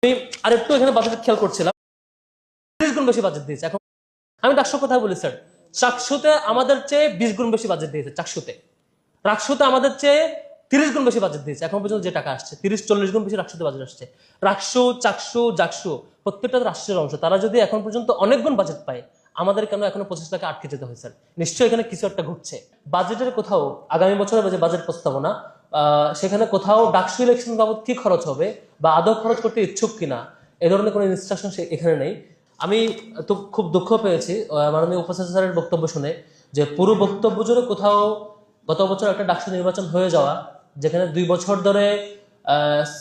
আমি আরেকটু এখানে বাজেট খেয়াল করছিলাম, 30 গুণ বেশি বাজেট দিয়েছে। এখন আমি ডাকসুর কথা বলি স্যার, চাকসুতে আমাদের চেয়ে 20 গুণ বেশি বাজেট দিয়েছে। চাকসুতে, রাকসুতে আমাদের চেয়ে 30 গুণ বেশি বাজেট দিয়েছে। এখন পর্যন্ত যে টাকা আসছে 30-40 গুণ বেশি রাকসুতে বাজেট আসছে। রাকসু, চাকসু, জাকসু প্রত্যেকটা রাষ্ট্রের অংশ, তারা যদি এখন পর্যন্ত অনেক গুণ বাজেট পায়, আমাদের কেন এখনো 25 লাখে আটকে যেতে হয় স্যার? নিশ্চয়ই এখানে কিছু একটা ঘটছে। বাজেটের কোথাও আগামী বছরের যে বাজেট প্রস্তাবনা, সেখানে কোথাও ডাকসু ইলেকশন বাবদ কি খরচ হবে বা আদৌ খরচ করতে ইচ্ছুক কিনা এ ধরনের কোনো ইনস্ট্রাকশন এখানে নেই। আমি তো খুব দুঃখ পেয়েছি মাননীয় উপাচার্য স্যারের বক্তব্য শুনে, যে পুরো বক্তব্য জুড়ে কোথাও গত বছর একটা ডাকসু নির্বাচন হয়ে যাওয়া, যেখানে 2 বছর ধরে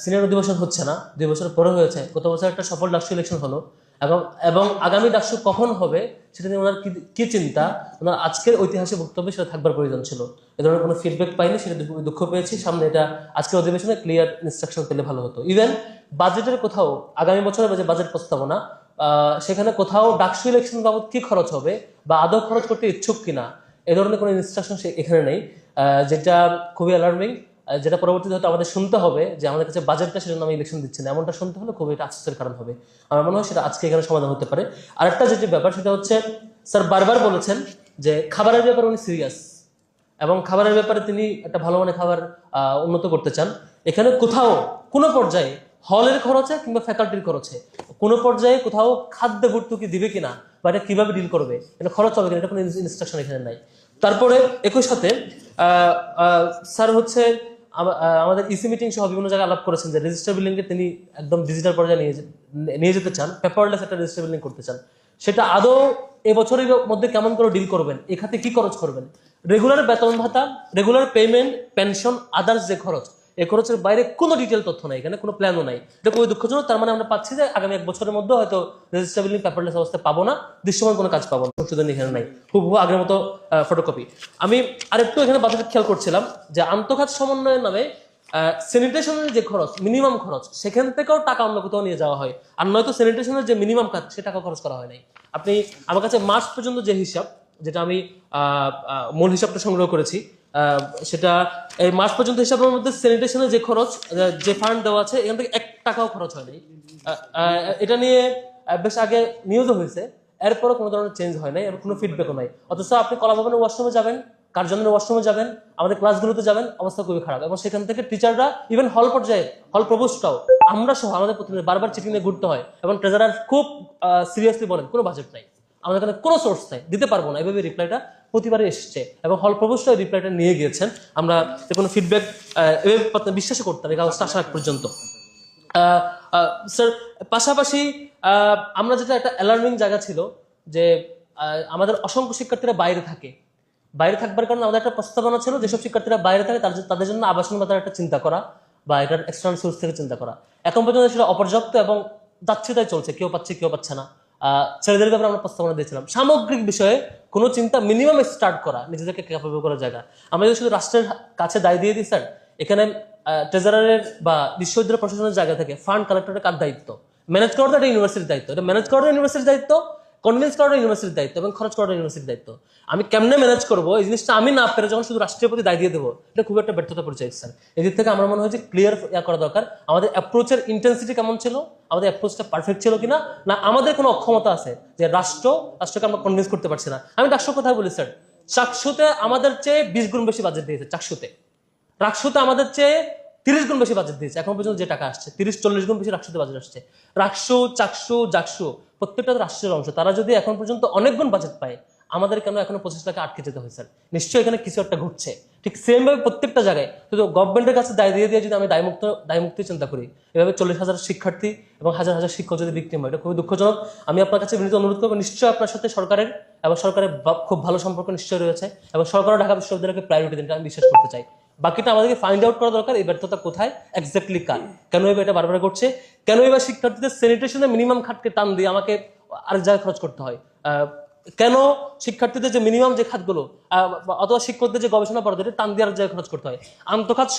সিনিয়র অধিবেশন হচ্ছে না, 2 বছর পরে হয়েছে, গত বছর একটা সফল ডাকসু ইলেকশন হলো, এবং এবং আগামী ডাকসু কখন হবে সেটা নিয়ে ওনার কি চিন্তা, ওনার আজকের ঐতিহাসিক বক্তব্যে সেটা থাকবার প্রয়োজন ছিল। এ ধরনের কোনো ফিডব্যাক পাইনি, সেটা দুঃখ পেয়েছি। সামনে এটা আজকের অধিবেশনে ক্লিয়ার ইনস্ট্রাকশন পেলে ভালো হতো। ইভেন বাজেটের কোথাও আগামী বছরের যে বাজেট প্রস্তাবনা, সেখানে কোথাও ডাকসু ইলেকশন বাবদ কি খরচ হবে বা আদৌ খরচ করতে ইচ্ছুক কিনা এ ধরনের কোনো ইনস্ট্রাকশন এখানে নেই, যেটা খুবই অ্যালার্মিং। যেটা পরবর্তীতে হয়তো আমাদের শুনতে হবে যে আমাদের কাছে বাজেটটা, সেজন্য আমি ইলেকশন দিচ্ছি না, এমনটা শুনতে হলে খুবই এটা আফসোসের কারণ হবে। আমার মনে হয় সেটা আজকে এখানে সমাধান হতে পারে। আরেকটা যেটি ব্যাপার, সেটা হচ্ছে স্যার বারবার বলেছেন যে খাবারের ব্যাপারে উনি সিরিয়াস, এবং খাবারের ব্যাপারে তিনি একটা ভালো মানের খাবার উন্নত করতে চান। এখানে কোথাও কোনো পর্যায়ে হলের খরচে কিংবা ফ্যাকাল্টির খরচে কোনো পর্যায়ে কোথাও খাদ্য ভর্তুকি দিবে কিনা বা এটা কিভাবে ডিল করবে, এটা খরচ হবে কিনা, এটা কোনো ইনস্ট্রাকশন এখানে নাই। তারপরে একই সাথে স্যার হচ্ছে আমাদের ইসি মিটিং সহ বিভিন্ন জায়গায় আলাপ করেছেন যে রেজিস্টার বিল্ডিং কে তিনি একদম ডিজিটাল পর্যায়ে নিয়ে যেতে চান, পেপারলেস একটা রেজিস্টার বিল্ডিং করতে চান। সেটা আদৌ এবছরের মধ্যে কেমন করে ডিল করবেন, এ খাতে কি খরচ করবেন, রেগুলার বেতন ভাতা, রেগুলার পেমেন্ট, পেনশন, আদার্স যে খরচ, এই খরচের বাইরে কোনো ডিটেল তথ্য নাই, এখানে কোনো প্ল্যানও নাই। এটা খুবই দুঃখজনক। তার মানে আমরা পাচ্ছি যে আগামী 1 বছরের মধ্যে হয়তো রেজিস্টার বিল্ডিং পেপারলেস অবস্থায় পাবো না, দৃশ্যমান কোনো কাজ পাবো না, সংশোধন এখানে নাই, হুবহু আগের মতো ফটোকপি। আমি আরেকটু এখানে বাজেট খেয়াল করছিলাম যে আন্তঃখাত সমন্বয়ের নামে স্যানিটেশনের যে খরচ, মিনিমাম খরচ, সেখান থেকেও টাকা অন্য কোথাও নিয়ে যাওয়া হয়, আর নয়তো স্যানিটেশনের যে মিনিমাম কাজ সে টাকা খরচ করা হয় নাই। আপনি আমার কাছে মার্চ পর্যন্ত যে হিসাব, যেটা আমি মূল হিসাবটা সংগ্রহ করেছি, সেটা এই মার্চ পর্যন্ত হিসাবের মধ্যে স্যানিটেশনের যে খরচ, যে ফান্ড দেওয়া আছে, এখান থেকে 1 টাকাও খরচ হয় নাই। এটা নিয়ে বেশ আগে নিউজও হয়েছে, এরপরও কোনো ধরনের চেঞ্জ হয় নাই এবং কোনো ফিডব্যাকও নাই। অথচ আপনি কলা ভবনের ওয়াশরুমে যাবেন, কার্যালয়ের ওয়াশরুমে যাবেন, আমাদের ক্লাসগুলোতে যাবেন, অবস্থা খুবই খারাপ। এবং সেখান থেকে টিচাররা, ইভেন হল পর্যায়ে হল প্রভোস্টরাও, আমরা সহ আমাদের প্রতিনিধি বারবার চিঠি নিয়ে ঘুরতে হয়, এবং ট্রেজারার খুব সিরিয়াসলি বলেন কোনো বাজেট নাই, আমাদের এখানে কোনো সোর্স নাই, দিতে পারবো না, এভাবে রিপ্লাইটা প্রতিবারে এসছে, এবং হল প্রভোস্টরাও রিপ্লাইটা নিয়ে গিয়েছেন। আমরা কোনো ফিডব্যাক বিশ্বাসই করতাম এই কাগজটা আসার আগ পর্যন্ত। স্যার পাশাপাশি আমরা যেটা একটা অ্যালার্মিং জায়গা ছিল যে আমাদের অসংখ্য শিক্ষার্থীরা বাইরে থাকে, বাইরে থাকবার কারণে আমাদের একটা প্রস্তাবনা ছিল যেসব শিক্ষার্থীরা বাইরে থাকে তাদের জন্য আবাসন ভাতার একটা চিন্তা করা বা এটার এক্সটার্নাল সোর্স থেকে চিন্তা করা। এখন পর্যন্ত সেটা অপর্যাপ্ত এবং যাচ্ছে তাই চলছে, কেউ পাচ্ছে কেউ পাচ্ছে না। ছেলেদের ব্যাপারে আমরা প্রস্তাবনা দিয়েছিলাম, সামগ্রিক বিষয়ে কোনো চিন্তা, মিনিমাম স্টার্ট করা, নিজেদেরকে ক্যাপাবল করার জায়গা। আমরা যদি শুধু রাষ্ট্রের কাছে দায় দিয়ে দিই স্যার, এখানে ট্রেজারারের বা বিশ্ববিদ্যালয় প্রশাসনের জায়গা থেকে ফান্ড কালেক্টরের কার দায়িত্ব? ম্যানেজ করাটা এটা ইউনিভার্সিটির দায়িত্ব, এটা ম্যানেজ করাটা ইউনিভার্সিটির দায়িত্ব, কনভিন্স করাটা ইউনিভার্সিটির দায়িত্ব, এবং খরচ করাটা ইউনিভার্সিটির দায়িত্ব। আমি কেমনে ম্যানেজ করবো এই জিনিসটা আমি না পেরে যখন শুধু রাষ্ট্রের প্রতি দায় দিয়ে দেবো, এটা খুব একটা ব্যর্থতা পরিচয় স্যার। এদিক থেকে আমার মনে হয় যে ক্লিয়ার করা দরকার, আমাদের অ্যাপ্রোচের ইন্টেন্সিটি কেমন ছিল, আমাদের অ্যাপ্রোচটা পারফেক্ট ছিল কিনা, না আমাদের কোনো অক্ষমতা আছে যে রাষ্ট্রকে আমরা কনভিন্স করতে পারছি না। আমি রাষ্ট্র কথা বলি স্যার, চাকসুতে আমাদের চেয়ে 20 গুণ বেশি বাজেট দিয়েছে চাকসুতে, রাকসুতে আমাদের চেয়ে 30 গুণ বেশি বাজেট দিয়েছে। এখন পর্যন্ত যে টাকা আসছে 30-40 গুণ বেশি রাকসুতে বাজেট আসছে। রাকসু, চাকসু, জাকসু প্রত্যেকটা রাষ্ট্রের অংশ, তারা যদি এখন পর্যন্ত অনেক গুণ বাজেট পায়, আমাদের কেন এখনো 25 লাখে আটকে যেতে হয় স্যার? নিশ্চয়ই এখানে কিছু একটা ঘটছে। ঠিক সেম ভাবে প্রত্যেকটা জায়গায় শুধু গভর্নমেন্টের কাছে দায় দিয়ে দিয়ে যদি আমি দায়মুক্তি চিন্তা করি, এভাবে 40,000 শিক্ষার্থী এবং হাজার হাজার শিক্ষক যদি ভিকটিম হয়, এটা খুবই দুঃখজনক। আমি আপনার কাছে বিনীত অনুরোধ করবো, নিশ্চয়ই আপনার সাথে সরকারের খুব ভালো সম্পর্ক নিশ্চয়ই রয়েছে, এবং সরকার ঢাকা বিশ্ববিদ্যালয়কে প্রায়োরিটি দিন, আমি বিশ্বাস করতে চাই। বাকিটা আমাদেরকে ফাইন্ড আউট করা দরকার, এই ব্যর্থতা কোথায় এক্স্যাক্টলি কার, কেন এবার এটা বারবার করছে, কেন এবার শিক্ষার্থীদের স্যানিটেশনের মিনিমাম খাতকে টান দিয়ে আমাকে আরেক জায়গায় খরচ করতে হয়, কেন শিক্ষার্থীদের যে মিনিমাম যে খাতগুলো অথবা শিক্ষকদের যে গবেষণা পদ্ধতি টান দিয়ে আরেক জায়গায় খরচ করতে হয়। আন্তঃখাত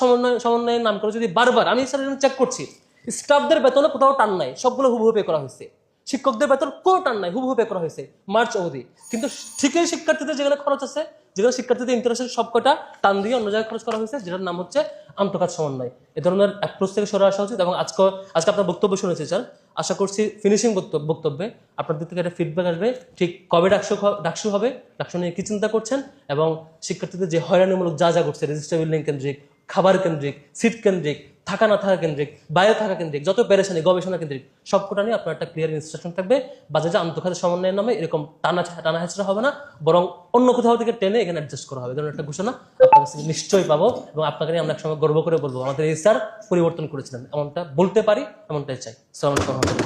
সমন্বয়ের নাম করে যদি বারবার, আমি স্যার চেক করছি, স্টাফদের বেতনে কোথাও টান নাই, সবগুলো হুবহু পে করা হয়েছে, শিক্ষকদের বেতন কোনো টান নাই, হুবহু পে করা হয়েছে মার্চ অবধি। কিন্তু ঠিকই শিক্ষার্থীদের যেখানে খরচ আছে, যেখানে শিক্ষার্থীদের ইন্টারেস্টের সবকটা টান দিয়ে অন্য জায়গায় খরচ করা হয়েছে, যেটার নাম হচ্ছে আন্তঃখাত সমন্বয়। এ ধরনের অ্যাপ্রোচ থেকে সরে আসা উচিত। এবং আজকে আপনার বক্তব্য শুনেছি স্যার, আশা করছি ফিনিশিং বক্তব্যে আপনাদের থেকে একটা ফিডব্যাক আসবে, ঠিক কবে ডাকসু হবে, ডাকসু নিয়ে কি চিন্তা করছেন, এবং শিক্ষার্থীদের যে হয়রানিমূলক যা যা করছে, রেজিস্টার বিল্ডিং কেন্দ্রিক, খাবার কেন্দ্রিক, সিট কেন্দ্রিক, থাকা না থাকা কেন্দ্রিক, বাইরে থাকা কেন্দ্রিক, যত পেরেশানি গবেষণা কেন্দ্রিক, সবকটা নিয়ে আপনার একটা ক্লিয়ার ইনস্ট্রাকশন থাকবে। বাজেটে আন্তঃখাত সমন্বয়ের নামে এরকম টানা হেঁচড়া হবে না, বরং অন্য কোথাও থেকে টেনে এখানে অ্যাডজাস্ট করা হবে। ধরুন একটা ঘোষণা আপনার কাছে নিশ্চয়ই পাবো, এবং আপনাকে নিয়ে আমরা একসময় গর্ব করে বলবো আমাদের এই স্যার পরিবর্তন করেছিলেন। এমনটা বলতে পারি, এমনটাই চাই। আসসালামু আলাইকুম।